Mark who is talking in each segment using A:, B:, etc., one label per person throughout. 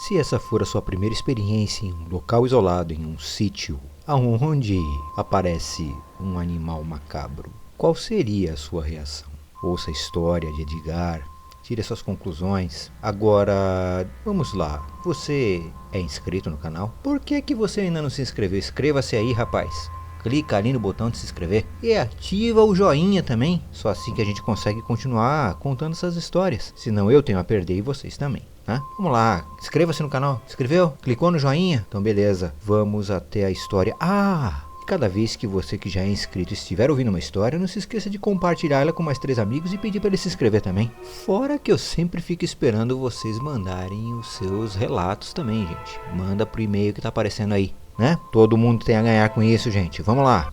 A: Se essa for a sua primeira experiência em um local isolado, em um sítio, aonde aparece um animal macabro, qual seria a sua reação? Ouça a história de Edgar, tire suas conclusões. Agora, vamos lá. Você é inscrito no canal? Por que você ainda não se inscreveu? Inscreva-se aí, rapaz. Clica ali no botão de se inscrever e ativa o joinha também. Só assim que a gente consegue continuar contando essas histórias. Senão eu tenho a perder e vocês também. Vamos lá, inscreva-se no canal. Inscreveu? Clicou no joinha? Então beleza, vamos até a história. Cada vez que você que já é inscrito estiver ouvindo uma história, não se esqueça de compartilhar ela com mais 3 amigos e pedir para ele se inscrever também. Fora que eu sempre fico esperando vocês mandarem os seus relatos também, gente. Manda pro e-mail que tá aparecendo aí, né? Todo mundo tem a ganhar com isso, gente. Vamos lá.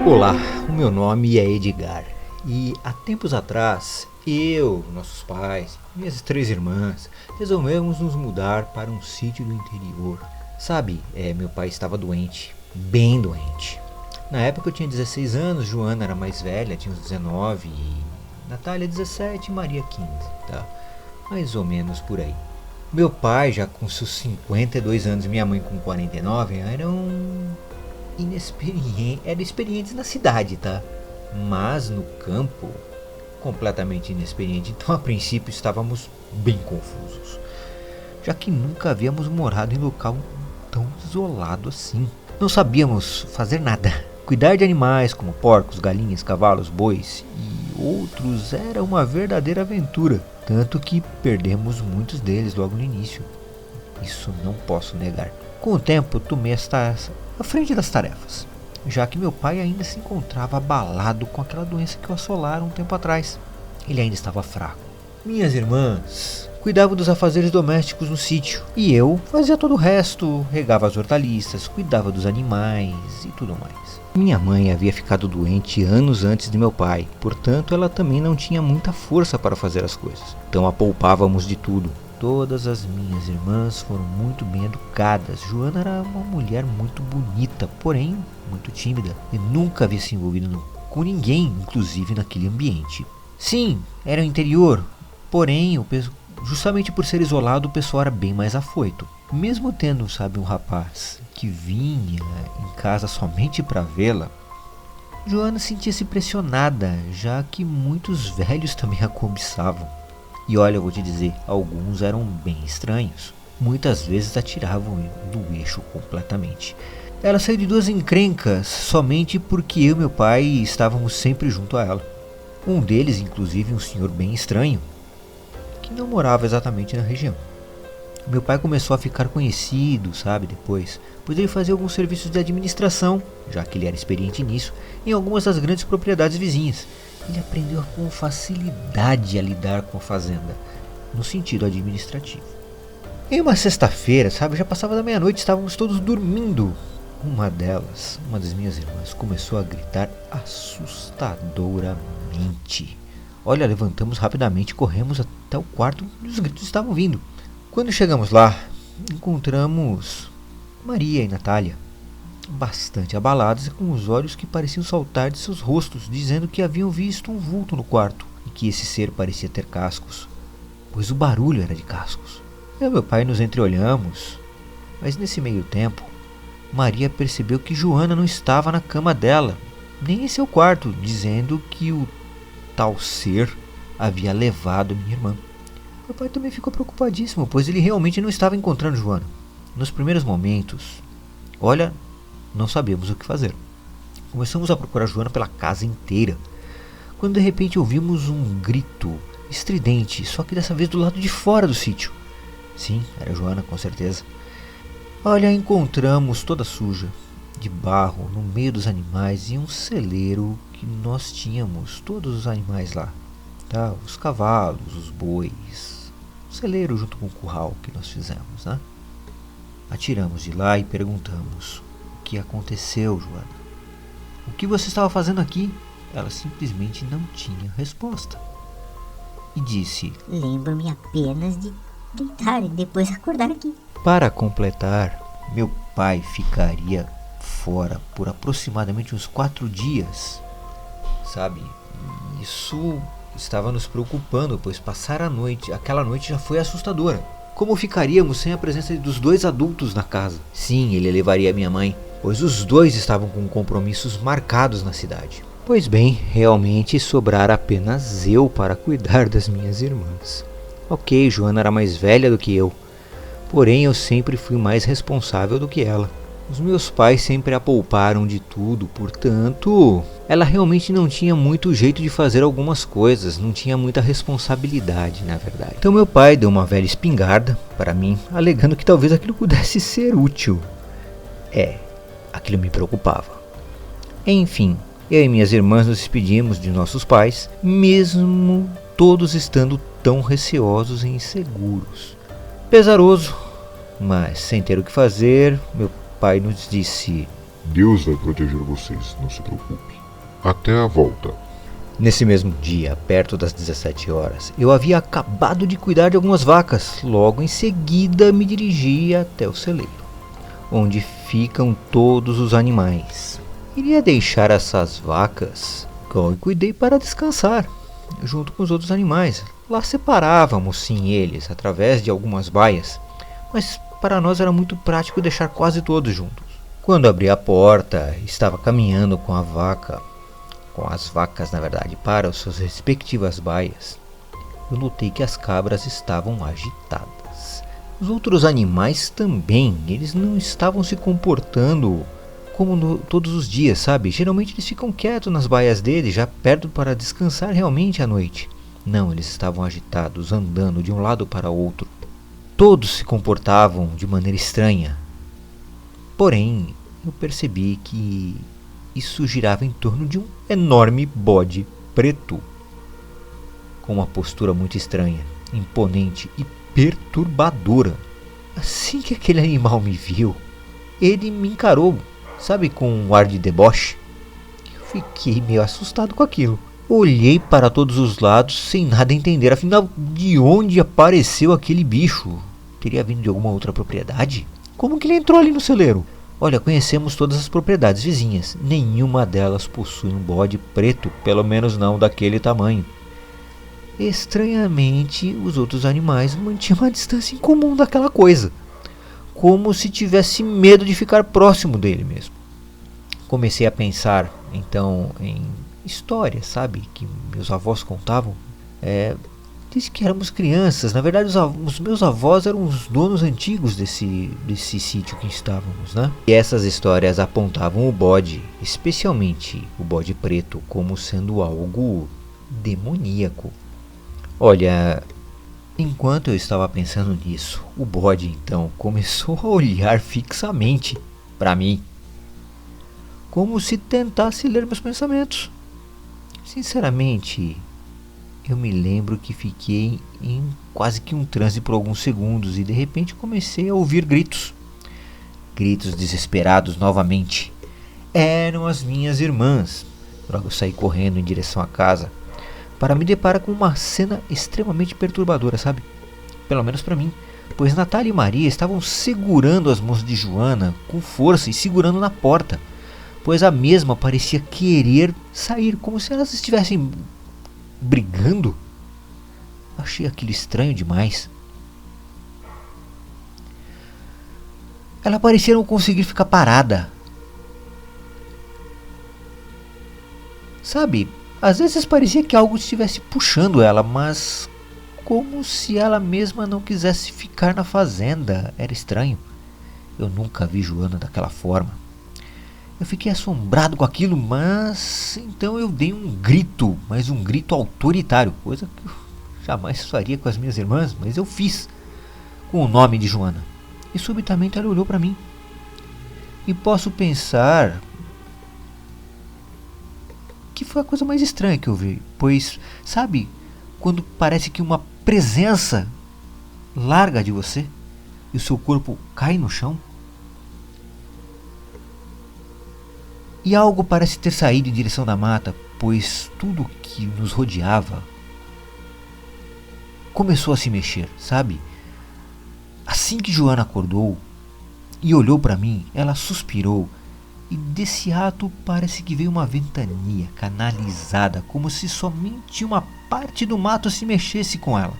A: Olá, o meu nome é Edgar e há tempos atrás eu, nossos pais, minhas 3 irmãs resolvemos nos mudar para um sítio do interior. Sabe, meu pai estava doente, bem doente. Na época eu tinha 16 anos, Joana era mais velha, tinha uns 19, Natália 17 e Maria 15, tá? Mais ou menos por aí. Meu pai já com seus 52 anos e minha mãe com 49 eram experientes na cidade, tá? Mas no campo, completamente inexperiente. Então a princípio estávamos bem confusos, já que nunca havíamos morado em local tão isolado assim. Não sabíamos fazer nada. Cuidar de animais como porcos, galinhas, cavalos, bois e outros era uma verdadeira aventura, tanto que perdemos muitos deles logo no início. Isso não posso negar. Com o tempo tomei à frente das tarefas, já que meu pai ainda se encontrava abalado com aquela doença que o assolara um tempo atrás. Ele ainda estava fraco. Minhas irmãs cuidavam dos afazeres domésticos no sítio e eu fazia todo o resto, regava as hortaliças, cuidava dos animais e tudo mais. Minha mãe havia ficado doente anos antes de meu pai, portanto ela também não tinha muita força para fazer as coisas, então a poupávamos de tudo. Todas as minhas irmãs foram muito bem educadas. Joana era uma mulher muito bonita, porém muito tímida, e nunca havia se envolvido com ninguém, inclusive naquele ambiente. Sim, era o interior, porém, justamente por ser isolado, o pessoal era bem mais afoito. Mesmo tendo, um rapaz que vinha em casa somente para vê-la, Joana sentia-se pressionada, já que muitos velhos também a cobiçavam. E olha, eu vou te dizer, alguns eram bem estranhos. Muitas vezes a tiravam do eixo completamente. Ela saiu de 2 encrencas somente porque eu e meu pai estávamos sempre junto a ela. Um deles, inclusive, um senhor bem estranho, que não morava exatamente na região. Meu pai começou a ficar conhecido, depois, pois ele fazia alguns serviços de administração, já que ele era experiente nisso, em algumas das grandes propriedades vizinhas. Ele aprendeu com facilidade a lidar com a fazenda, no sentido administrativo. Em uma sexta-feira, já passava da meia-noite, estávamos todos dormindo. Uma das minhas irmãs começou a gritar assustadoramente. Olha, levantamos rapidamente, corremos até o quarto onde os gritos estavam vindo. Quando chegamos lá, encontramos Maria e Natália, bastante abaladas e com os olhos que pareciam saltar de seus rostos, dizendo que haviam visto um vulto no quarto e que esse ser parecia ter cascos, pois o barulho era de cascos. Eu e meu pai nos entreolhamos, mas nesse meio tempo, Maria percebeu que Joana não estava na cama dela, nem em seu quarto, dizendo que o tal ser havia levado minha irmã. Meu pai também ficou preocupadíssimo, pois ele realmente não estava encontrando Joana. Nos primeiros momentos, não sabíamos o que fazer. Começamos a procurar Joana pela casa inteira, quando de repente ouvimos um grito estridente, só que dessa vez do lado de fora do sítio. Sim, era Joana, com certeza. Encontramos toda suja, de barro, no meio dos animais e um celeiro que nós tínhamos todos os animais lá, tá? Os cavalos, os bois, o celeiro junto com o curral que nós fizemos, né? Atiramos de lá e perguntamos: o que aconteceu, Joana? O que você estava fazendo aqui? Ela simplesmente não tinha resposta. E disse:
B: Lembro-me apenas de deitar e depois acordar aqui.
A: para completar, meu pai ficaria fora por aproximadamente uns 4 dias, sabe? Isso estava nos preocupando, pois passar a noite, aquela noite já foi assustadora. Como ficaríamos sem a presença dos 2 adultos na casa? Sim, ele levaria minha mãe, pois os 2 estavam com compromissos marcados na cidade. Pois bem, realmente sobrara apenas eu para cuidar das minhas irmãs. Ok, Joana era mais velha do que eu, porém eu sempre fui mais responsável do que ela. Os meus pais sempre a pouparam de tudo, portanto, ela realmente não tinha muito jeito de fazer algumas coisas, não tinha muita responsabilidade, na verdade. Então meu pai deu uma velha espingarda para mim, alegando que talvez aquilo pudesse ser útil. Aquilo me preocupava. Enfim, eu e minhas irmãs nos despedimos de nossos pais, mesmo todos estando tão receosos e inseguros. Pesaroso, mas sem ter o que fazer, meu pai nos disse:
C: Deus vai proteger vocês, não se preocupe. Até a volta.
A: Nesse mesmo dia, perto das 17 horas, eu havia acabado de cuidar de algumas vacas. Logo em seguida me dirigi até o celeiro, onde ficam todos os animais. Iria deixar essas vacas que eu cuidei para descansar, junto com os outros animais. Lá separávamos sim eles, através de algumas baias, mas para nós era muito prático deixar quase todos juntos. Quando abri a porta, estava caminhando com as vacas na verdade, para as suas respectivas baias. Eu notei que as cabras estavam agitadas. Os outros animais também, eles não estavam se comportando como todos os dias, sabe? Geralmente eles ficam quietos nas baias deles, já perto para descansar realmente à noite. Não, eles estavam agitados, andando de um lado para outro. Todos se comportavam de maneira estranha. Porém, eu percebi que isso girava em torno de um enorme bode preto, com uma postura muito estranha, imponente e perturbadora. Assim que aquele animal me viu, ele me encarou, sabe, com um ar de deboche. Eu fiquei meio assustado com aquilo. Olhei para todos os lados sem nada entender. Afinal, de onde apareceu aquele bicho? Teria vindo de alguma outra propriedade? Como que ele entrou ali no celeiro? Olha, conhecemos todas as propriedades vizinhas. Nenhuma delas possui um bode preto, pelo menos não daquele tamanho. Estranhamente, os outros animais mantinham uma distância incomum daquela coisa, como se tivesse medo de ficar próximo dele mesmo. Comecei a pensar, então, em histórias, sabe, que meus avós contavam. Desde que éramos crianças. Na verdade, os meus avós eram os donos antigos desse sítio que estávamos, né? E essas histórias apontavam o bode, especialmente o bode preto, como sendo algo demoníaco. Olha, enquanto eu estava pensando nisso, o bode então começou a olhar fixamente para mim, como se tentasse ler meus pensamentos. Sinceramente, eu me lembro que fiquei em quase que um transe por alguns segundos e de repente comecei a ouvir gritos. Gritos desesperados novamente. Eram as minhas irmãs. Logo eu saí correndo em direção à casa para me deparar com uma cena extremamente perturbadora, sabe? Pelo menos para mim, pois Natália e Maria estavam segurando as mãos de Joana com força e segurando na porta, pois a mesma parecia querer sair, como se elas estivessem brigando. Achei aquilo estranho demais. Ela parecia não conseguir ficar parada. Sabe, às vezes parecia que algo estivesse puxando ela, mas como se ela mesma não quisesse ficar na fazenda. Era estranho. Eu nunca vi Joana daquela forma. Eu fiquei assombrado com aquilo, mas então eu dei um grito, mas um grito autoritário, coisa que eu jamais faria com as minhas irmãs, mas eu fiz, com o nome de Joana. E subitamente ela olhou para mim. E posso pensar que foi a coisa mais estranha que eu vi, pois, sabe, quando parece que uma presença larga de você e o seu corpo cai no chão? E algo parece ter saído em direção da mata, pois tudo que nos rodeava começou a se mexer, sabe? Assim que Joana acordou e olhou para mim, ela suspirou, e desse ato parece que veio uma ventania canalizada, como se somente uma parte do mato se mexesse com ela.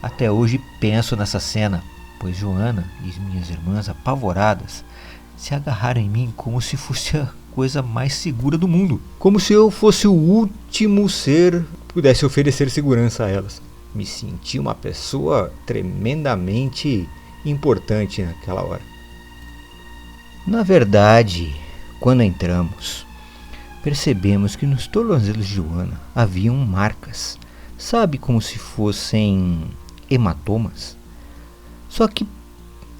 A: Até hoje penso nessa cena, pois Joana e minhas irmãs, apavoradas, se agarraram em mim como se fosse a coisa mais segura do mundo. Como se eu fosse o último ser que pudesse oferecer segurança a elas. Me senti uma pessoa tremendamente importante naquela hora. Na verdade, quando entramos, percebemos que nos tornozelos de Joana haviam marcas, sabe, como se fossem hematomas. Só que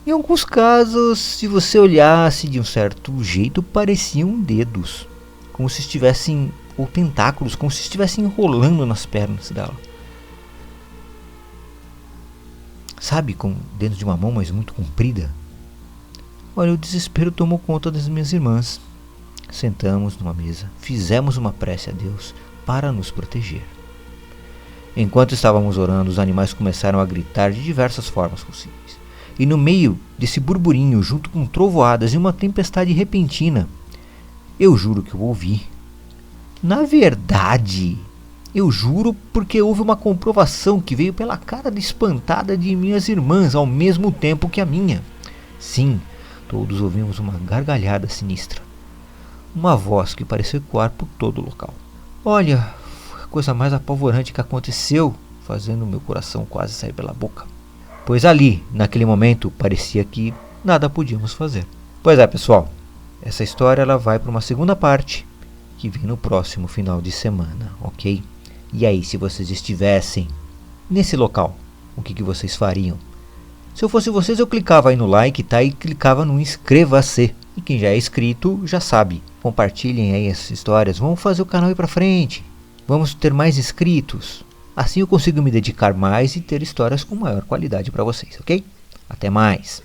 A: em alguns casos, se você olhasse de um certo jeito, pareciam dedos, como se estivessem, ou tentáculos, como se estivessem enrolando nas pernas dela. Sabe, como dentro de uma mão, mas muito comprida. Olha, o desespero tomou conta das minhas irmãs. Sentamos numa mesa, fizemos uma prece a Deus para nos proteger. Enquanto estávamos orando, os animais começaram a gritar de diversas formas possíveis. E no meio desse burburinho, junto com trovoadas e uma tempestade repentina, eu juro que eu ouvi. Na verdade, eu juro, porque houve uma comprovação que veio pela cara espantada de minhas irmãs ao mesmo tempo que a minha. Sim, todos ouvimos uma gargalhada sinistra. Uma voz que pareceu ecoar por todo o local. Olha, foi a coisa mais apavorante que aconteceu, fazendo meu coração quase sair pela boca. Pois ali, naquele momento, parecia que nada podíamos fazer. Pois é, pessoal, essa história ela vai para uma segunda parte, que vem no próximo final de semana, ok? E aí, se vocês estivessem nesse local, o que vocês fariam? Se eu fosse vocês, eu clicava aí no like, tá? E clicava no inscreva-se. E quem já é inscrito, já sabe. Compartilhem aí essas histórias. Vamos fazer o canal ir pra frente. Vamos ter mais inscritos. Assim eu consigo me dedicar mais e ter histórias com maior qualidade para vocês, ok? Até mais!